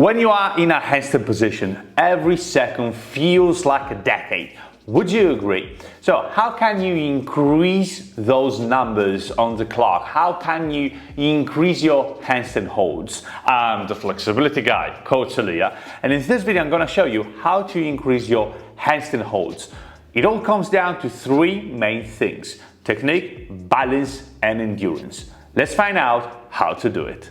When you are in a handstand position, every second feels like a decade. Would you agree? So how can you increase those numbers on the clock? How can you increase your handstand holds? I'm the flexibility guy, Coach Elia, and in this video I'm going to show you how to increase your handstand holds. It all comes down to three main things: technique, balance, and endurance. Let's find out how to do it.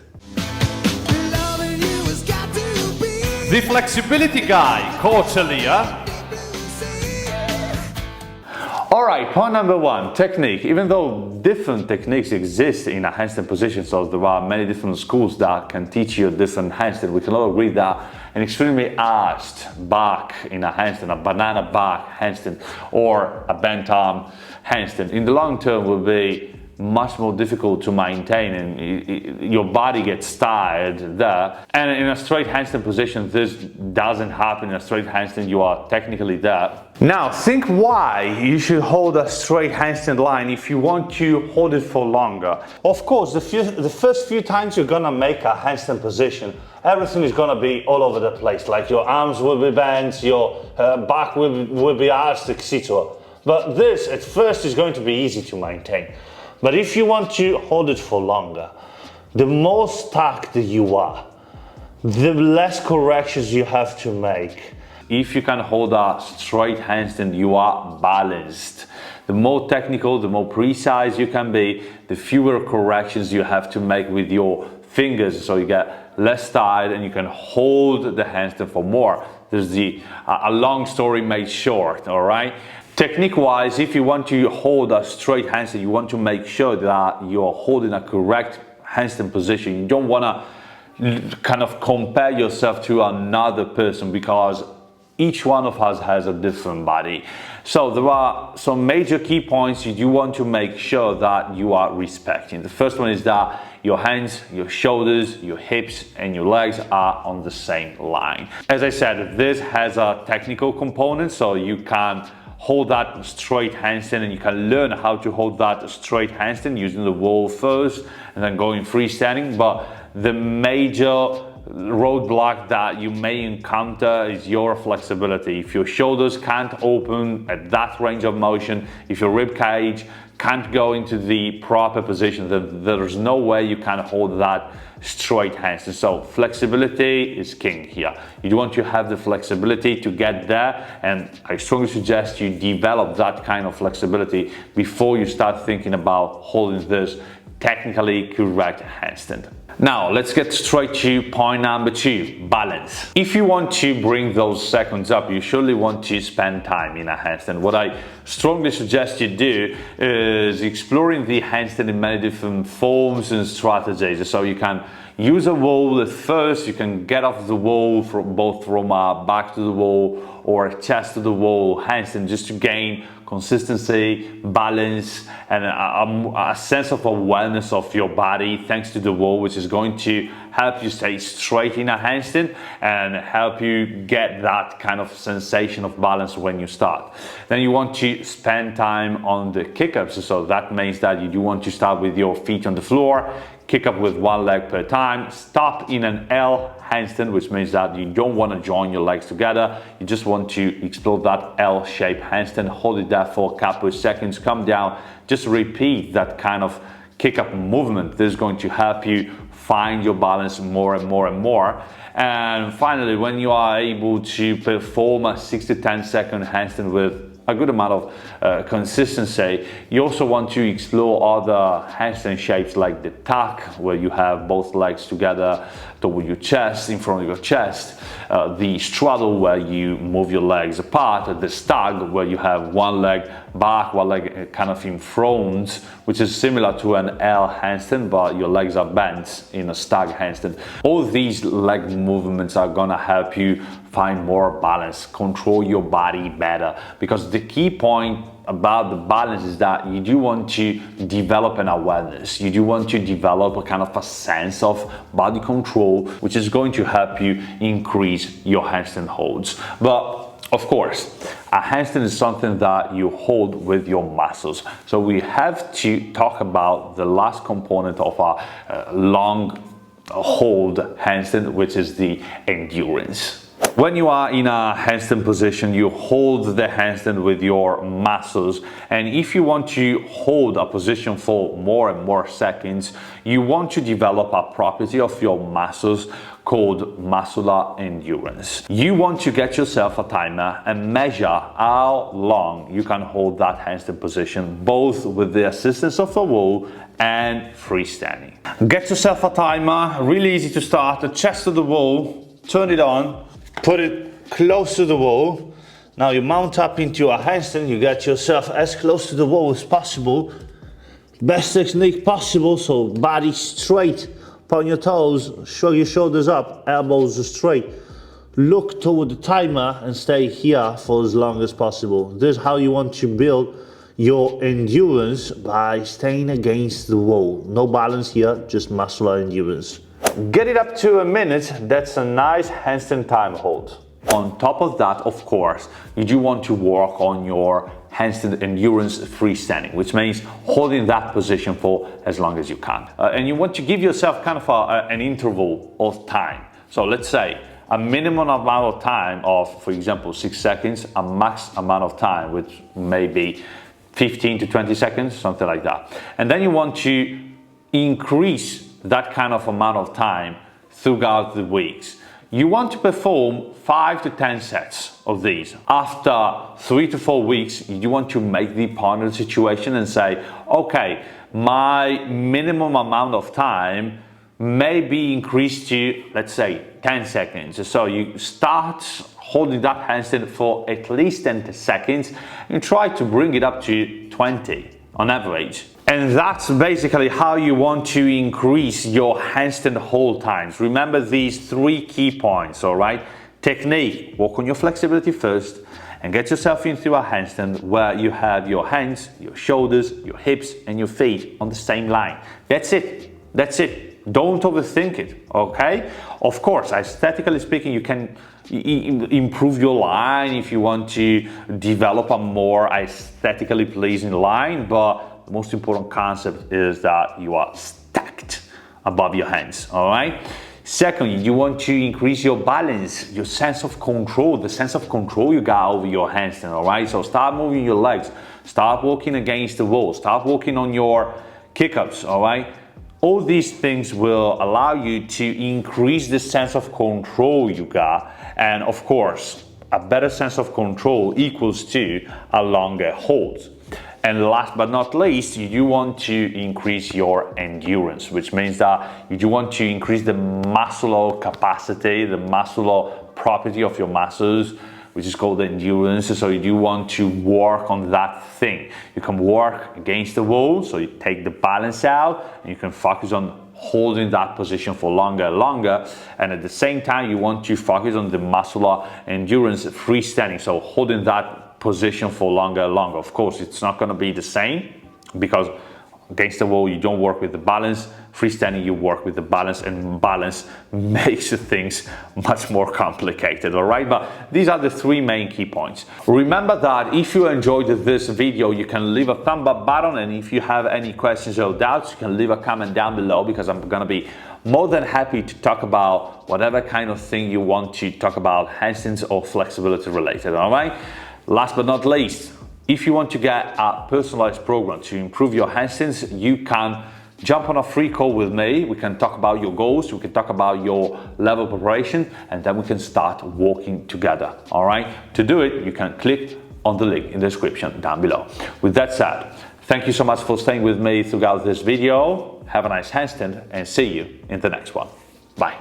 The flexibility guy, Coach Elia. Alright, point number one, technique. Even though different techniques exist in a handstand position, so there are many different schools that can teach you different handstand, we can all agree that an extremely arched back in a handstand, a banana back handstand, or a bent arm handstand, in the long term will be much more difficult to maintain, and your body gets tired there. And in a straight handstand position, this doesn't happen. In a straight handstand, you are technically there. Now think why you should hold a straight handstand line if you want to hold it for longer. Of course, the first few times you're gonna make a handstand position, everything is gonna be all over the place. Like your arms will be bent, your back will be arched, etc. But this at first is going to be easy to maintain. But if you want to hold it for longer, the more stacked you are, the less corrections you have to make. If you can hold a straight handstand, you are balanced. The more technical, the more precise you can be, the fewer corrections you have to make with your fingers, so you get less tired and you can hold the handstand for more. There's a long story made short, all right? Technique-wise, if you want to hold a straight handstand, you want to make sure that you're holding a correct handstand position. You don't want to kind of compare yourself to another person, because each one of us has a different body. So there are some major key points you want to make sure that you are respecting. The first one is that your hands, your shoulders, your hips, and your legs are on the same line. As I said, this has a technical component, so you can hold that straight handstand, and you can learn how to hold that straight handstand using the wall first and then going freestanding. But the major roadblock that you may encounter is your flexibility. If your shoulders can't open at that range of motion, if your rib cage can't go into the proper position, then there's no way you can hold that straight handstand. So flexibility is king here. You want to have the flexibility to get there, and I strongly suggest you develop that kind of flexibility before you start thinking about holding this technically correct handstand. Now let's get straight to point number two, balance. If you want to bring those seconds up, you surely want to spend time in a handstand. What I strongly suggest you do is exploring the handstand in many different forms and strategies. So you can use a wall at first, you can get off the wall from back to the wall or chest to the wall handstand, just to gain consistency, balance, and a sense of awareness of your body thanks to the wall, which is going to help you stay straight in a handstand and help you get that kind of sensation of balance when you start. Then you want to spend time on the kick-ups, so that means that you do want to start with your feet on the floor, kick up with one leg per time, stop in an L handstand, which means that you don't want to join your legs together, you just want to explore that L-shaped handstand, hold it there for a couple of seconds, come down, just repeat that kind of kick-up movement. This is going to help you find your balance more and more and more. And finally, when you are able to perform a 6 to 10 second handstand with a good amount of consistency, you also want to explore other handstand shapes like the tuck, where you have both legs together toward your chest, in front of your chest, the straddle, where you move your legs apart, the stag, where you have one leg back, one leg kind of in front, which is similar to an L handstand, but your legs are bent in a stag handstand. All these leg movements are gonna help you find more balance, control your body better, because the key point about the balance is that you do want to develop an awareness, you do want to develop a kind of a sense of body control, which is going to help you increase your handstand holds. But of course, a handstand is something that you hold with your muscles. So we have to talk about the last component of a long hold handstand, which is the endurance. When you are in a handstand position, you hold the handstand with your muscles, and if you want to hold a position for more and more seconds, you want to develop a property of your muscles called muscular endurance. You want to get yourself a timer and measure how long you can hold that handstand position, both with the assistance of a wall and freestanding. Get yourself a timer, really easy to start, the chest to the wall, turn it on, put it close to the wall. Now you mount up into a handstand, you get yourself as close to the wall as possible. Best technique possible, so body straight, point your toes, shrug your shoulders up, elbows straight. Look toward the timer and stay here for as long as possible. This is how you want to build your endurance, by staying against the wall. No balance here, just muscular endurance. Get it up to a minute, that's a nice handstand time hold. On top of that, of course, you do want to work on your handstand endurance freestanding, which means holding that position for as long as you can. And you want to give yourself kind of an interval of time. So let's say a minimum amount of time of, for example, 6 seconds, a max amount of time, which may be 15 to 20 seconds, something like that. And then you want to increase that kind of amount of time throughout the weeks. You want to perform 5 to 10 sets of these. After 3 to 4 weeks, you want to make the point of the situation and say, okay, my minimum amount of time may be increased to, let's say, 10 seconds. So you start holding that handstand for at least 10 seconds and try to bring it up to 20 on average. And that's basically how you want to increase your handstand hold times. Remember these 3 key points, all right? Technique, work on your flexibility first, and get yourself into a handstand where you have your hands, your shoulders, your hips, and your feet on the same line. That's it. That's it. Don't overthink it, okay? Of course, aesthetically speaking, you can improve your line if you want to develop a more aesthetically pleasing line, but the most important concept is that you are stacked above your hands, all right? Secondly, you want to increase your balance, your sense of control, the sense of control you got over your handstand, all right? So start moving your legs, start walking against the wall, start working on your kick-ups, all right? All these things will allow you to increase the sense of control you got, and of course, a better sense of control equals to a longer hold. And last but not least, you do want to increase your endurance, which means that you do want to increase the muscular capacity, the muscular property of your muscles, which is called endurance. So you do want to work on that thing. You can work against the wall, so you take the balance out, and you can focus on holding that position for longer and longer. And at the same time, you want to focus on the muscular endurance freestanding, so holding that position for longer and longer. Of course, it's not going to be the same, because against the wall you don't work with the balance, freestanding you work with the balance, and balance makes things much more complicated, all right? But these are the 3 main key points. Remember that if you enjoyed this video, you can leave a thumb up button, and if you have any questions or doubts, you can leave a comment down below, because I'm gonna be more than happy to talk about whatever kind of thing you want to talk about, handstands or flexibility related, all right? Last but not least, if you want to get a personalized program to improve your handstands, you can jump on a free call with me. We can talk about your goals, we can talk about your level of preparation, and then we can start working together, all right? To do it, you can click on the link in the description down below. With that said, thank you so much for staying with me throughout this video. Have a nice handstand, and see you in the next one. Bye.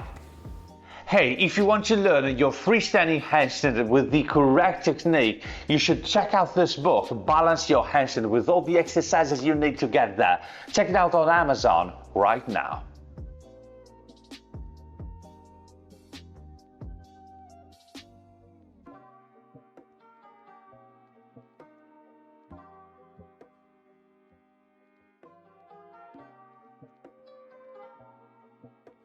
Hey, if you want to learn your freestanding handstand with the correct technique, you should check out this book, Balance Your Handstand, with all the exercises you need to get there. Check it out on Amazon right now.